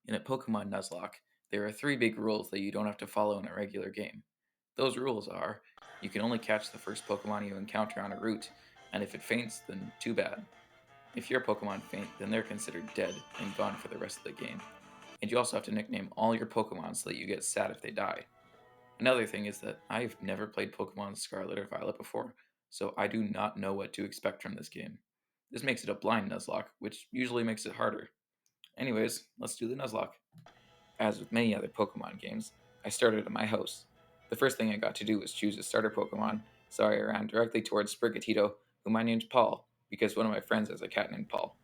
In a Pokemon Nuzlocke, there are three big rules that you don't have to follow in a regular game. Those rules are you can only catch the first Pokemon you encounter on a route, and if it faints, then too bad. If your Pokemon faint, then they're considered dead and gone for the rest of the game. And you also have to nickname all your Pokemon so that you get sad if they die. Another thing is that I've never played Pokemon Scarlet or Violet before, so I do not know what to expect from this game. This makes it a blind Nuzlocke, which usually makes it harder. Anyways, let's do the Nuzlocke. As with many other Pokemon games, I started at my house. The first thing I got to do was choose a starter Pokemon, so I ran directly towards Sprigatito, whom I named Paul, because one of my friends has a cat named Paul.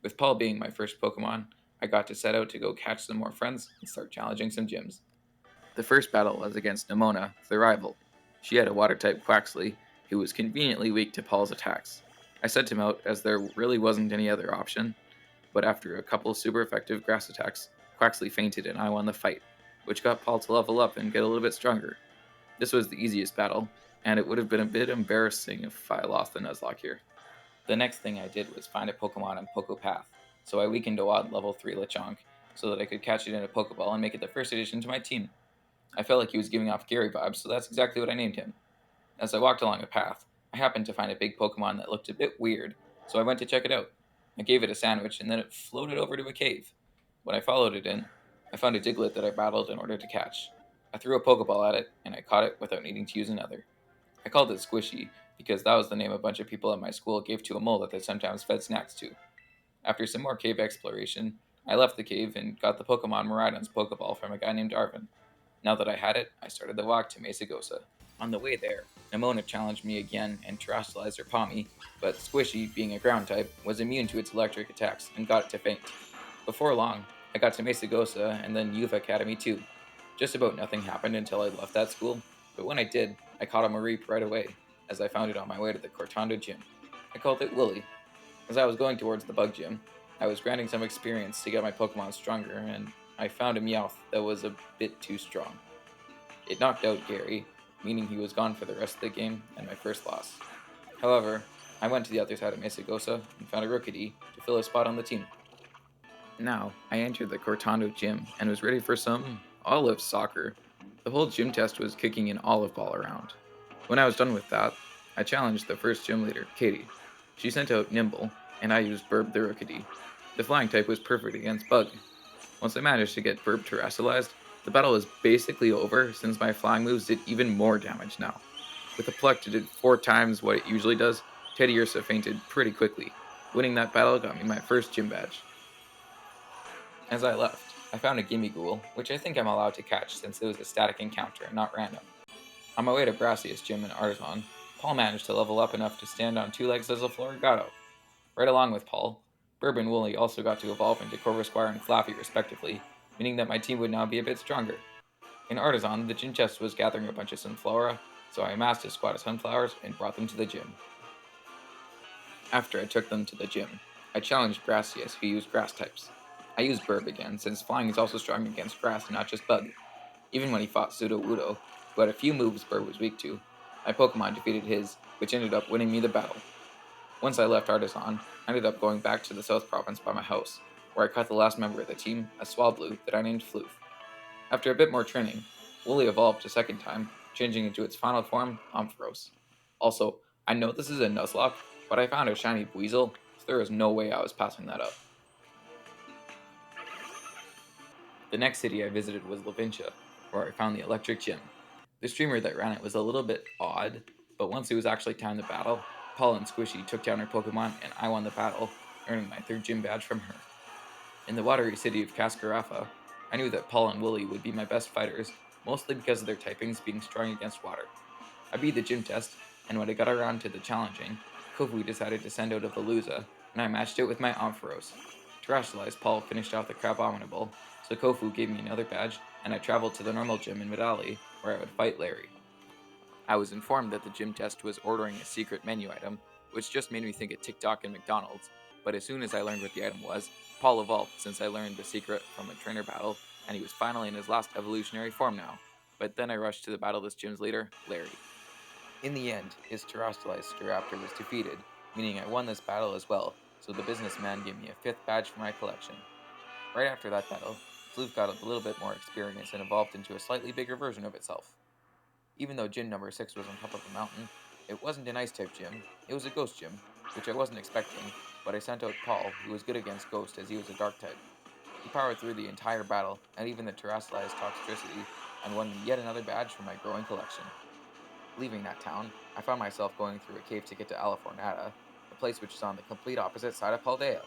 With Paul being my first Pokemon, I got to set out to go catch some more friends and start challenging some gyms. The first battle was against Nemona, the rival. She had a water type Quaxley, who was conveniently weak to Paul's attacks. I sent him out as there really wasn't any other option, but after a couple super effective grass attacks, Quaxley fainted and I won the fight, which got Paul to level up and get a little bit stronger. This was the easiest battle, and it would have been a bit embarrassing if I lost the Nuzlocke here. The next thing I did was find a Pokemon in Poke Path, so I weakened a odd level 3 Lechonk so that I could catch it in a Pokeball and make it the first addition to my team. I felt like he was giving off Gary vibes, so that's exactly what I named him. As I walked along a path, I happened to find a big Pokemon that looked a bit weird, so I went to check it out. I gave it a sandwich, and then it floated over to a cave. When I followed it in, I found a Diglett that I battled in order to catch. I threw a Pokeball at it, and I caught it without needing to use another. I called it Squishy because that was the name a bunch of people at my school gave to a mole that they sometimes fed snacks to. After some more cave exploration, I left the cave and got the Pokemon Miraidon's Pokeball from a guy named Arvin. Now that I had it, I started the walk to Mesagosa. On the way there, Nemona challenged me again and terrestrialized her Palmy, but Squishy, being a ground type, was immune to its electric attacks and got it to faint. Before long, I got to Mesagosa and then Youth Academy too. Just about nothing happened until I left that school, but when I did, I caught a Mareep right away, as I found it on my way to the Cortando gym. I called it Willy. As I was going towards the bug gym, I was grinding some experience to get my Pokemon stronger, and I found a Meowth that was a bit too strong. It knocked out Gary, meaning he was gone for the rest of the game and my first loss. However, I went to the other side of Mesagosa and found a Rookidee to fill a spot on the team. Now, I entered the Cortando gym and was ready for some olive soccer. The whole gym test was kicking an olive ball around. When I was done with that, I challenged the first gym leader, Katie. She sent out Nimble, and I used Burb the Rookidee. The flying type was perfect against Bug. Once I managed to get Burb terrestrialized, the battle was basically over since my flying moves did even more damage now. With a Pluck to do 4 times what it usually does, Teddy Ursa fainted pretty quickly. Winning that battle got me my first gym badge. As I left, I found a Gimme Ghoul, which I think I'm allowed to catch since it was a static encounter and not random. On my way to Brassius Gym in Artisan, Paul managed to level up enough to stand on 2 legs as a Florigato. Right along with Paul, Burb and Wooly also got to evolve into Corvisquire and Flappy respectively, meaning that my team would now be a bit stronger. In Artisan, the gym chest was gathering a bunch of Sunflora, so I amassed a squad of sunflowers and brought them to the gym. After I took them to the gym, I challenged Gracias, who used grass types. I used Burb again, since flying is also strong against grass and not just bug. Even when he fought Sudowoodo, who had a few moves Burb was weak to, my Pokemon defeated his, which ended up winning me the battle. Once I left Artisan, I ended up going back to the South Province by my house, where I caught the last member of the team, a Swablu that I named Floof. After a bit more training, Wooly evolved a second time, changing into its final form, Ampharos. Also, I know this is a Nuzlocke, but I found a shiny Buizel, so there was no way I was passing that up. The next city I visited was Lavincia, where I found the Electric Gym. The streamer that ran it was a little bit odd, but once it was actually time to battle, Paul and Squishy took down her Pokemon and I won the battle, earning my third gym badge from her. In the watery city of Cascarafa, I knew that Paul and Wooly would be my best fighters, mostly because of their typings being strong against water. I beat the gym test, and when I got around to the challenging, Kofu decided to send out a Veluza, and I matched it with my Ampharos. Terrestrialized Paul finished off the Crabominable, so Kofu gave me another badge, and I traveled to the normal gym in Medali, where I would fight Larry. I was informed that the gym test was ordering a secret menu item, which just made me think of TikTok and McDonald's, but as soon as I learned what the item was, Paul evolved since I learned the secret from a trainer battle, and he was finally in his last evolutionary form now. But then I rushed to the battle this gym's leader, Larry. In the end, his terrestrialized Staraptor was defeated, meaning I won this battle as well, so the businessman gave me a fifth badge for my collection. Right after that battle, Floof got a little bit more experience and evolved into a slightly bigger version of itself. Even though gym number 6 was on top of a mountain, it wasn't an ice type gym, it was a ghost gym, which I wasn't expecting, but I sent out Paul, who was good against ghost as he was a dark type. He powered through the entire battle, and even the terrestrialized toxicity, and won me yet another badge for my growing collection. Leaving that town, I found myself going through a cave to get to Alifornata, a place which is on the complete opposite side of Paldea.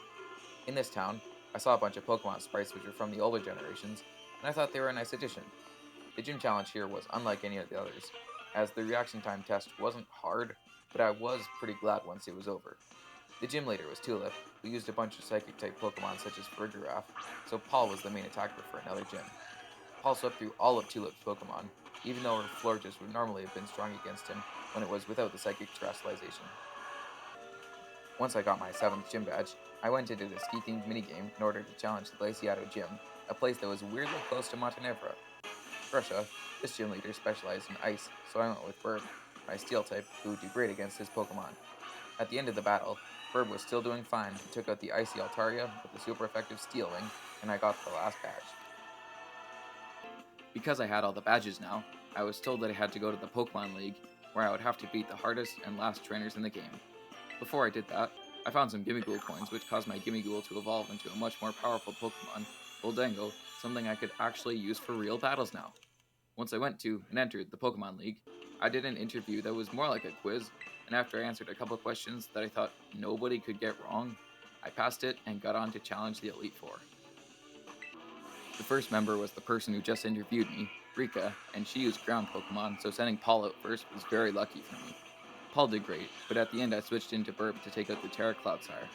In this town, I saw a bunch of Pokemon sprites which were from the older generations, and I thought they were a nice addition. The gym challenge here was unlike any of the others, as the reaction time test wasn't hard, but I was pretty glad once it was over. The gym leader was Tulip, who used a bunch of psychic type Pokemon such as Farigiraf, so Paul was the main attacker for another gym. Paul swept through all of Tulip's Pokemon, even though her Florges would normally have been strong against him when it was without the psychic terrestrialization. Once I got my 7th gym badge, I went into the ski themed minigame in order to challenge the Glaciado Gym, a place that was weirdly close to Montenevro. Russia, this gym leader specialized in ice, so I went with Burb, my steel type, who would do great against his Pokemon. At the end of the battle, Burb was still doing fine and took out the icy Altaria with the super effective Steel Wing, and I got the last badge. Because I had all the badges now, I was told that I had to go to the Pokemon League, where I would have to beat the hardest and last trainers in the game. Before I did that, I found some Gimmighoul coins which caused my Gimmighoul to evolve into a much more powerful Pokemon, Gholdengo, something I could actually use for real battles now. Once I went to and entered the Pokemon League, I did an interview that was more like a quiz, and after I answered a couple questions that I thought nobody could get wrong, I passed it and got on to challenge the Elite Four. The first member was the person who just interviewed me, Rika, and she used ground Pokemon, so sending Paul out first was very lucky for me. Paul did great, but at the end I switched into Burb to take out the Terra Cloudsire.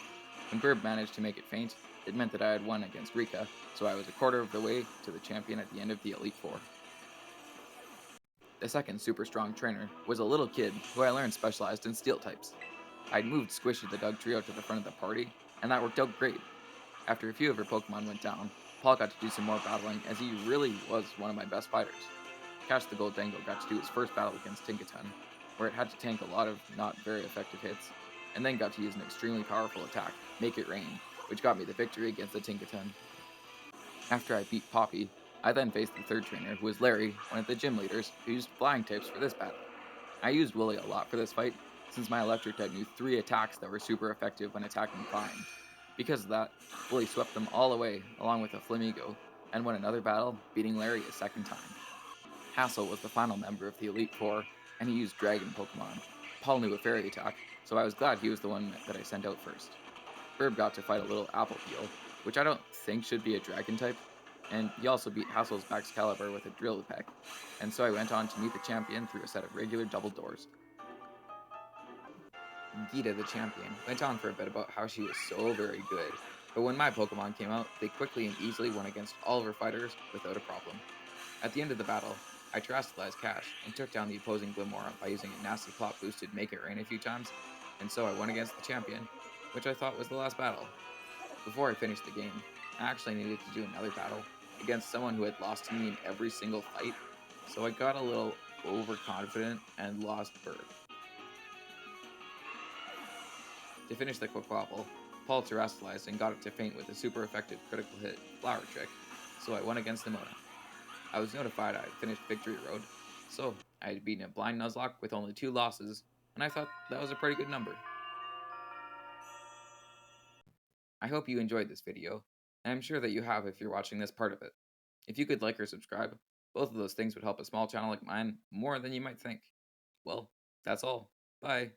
When Burb managed to make it faint, it meant that I had won against Rika, so I was a quarter of the way to the champion at the end of the Elite Four. The second super strong trainer was a little kid who I learned specialized in steel types. I'd moved Squishy the Dug Trio to the front of the party, and that worked out great. After a few of her Pokemon went down, Paul got to do some more battling as he really was one of my best fighters. Cash the Gholdengo got to do his first battle against Tinkaton, where it had to tank a lot of not very effective hits, and then got to use an extremely powerful attack, Make It Rain, which got me the victory against the Tinkaton. After I beat Poppy, I then faced the third trainer, who was Larry, one of the gym leaders, who used flying types for this battle. I used Willy a lot for this fight, since my electric type knew 3 attacks that were super effective when attacking flying. Because of that, Willy swept them all away, along with a Flamigo, and won another battle, beating Larry a second time. Hassel was the final member of the Elite Four, and he used Dragon Pokemon. Paul knew a Fairy attack, so I was glad he was the one that I sent out first. Herb got to fight a little Apple Peel, which I don't think should be a Dragon type, and he also beat Hassel's Baxcalibur with a Drill Peck, and so I went on to meet the champion through a set of regular double doors. Gita, the champion, went on for a bit about how she was so very good, but when my Pokemon came out, they quickly and easily won against all of her fighters without a problem. At the end of the battle, I terrestrialized Cash and took down the opposing Glimmora by using a nasty plot boosted Make It Rain a few times, and so I won against the champion, which I thought was the last battle. Before I finished the game, I actually needed to do another battle against someone who had lost to me in every single fight, so I got a little overconfident and lost Bird. To finish the Quaquaval, Paul terrestrialized and got it to faint with a super effective critical hit Flower Trick, so I won against Nimona. I was notified I had finished Victory Road, so I had beaten a blind Nuzlocke with only 2 losses, and I thought that was a pretty good number. I hope you enjoyed this video, and I'm sure that you have if you're watching this part of it. If you could like or subscribe, both of those things would help a small channel like mine more than you might think. Well, that's all. Bye.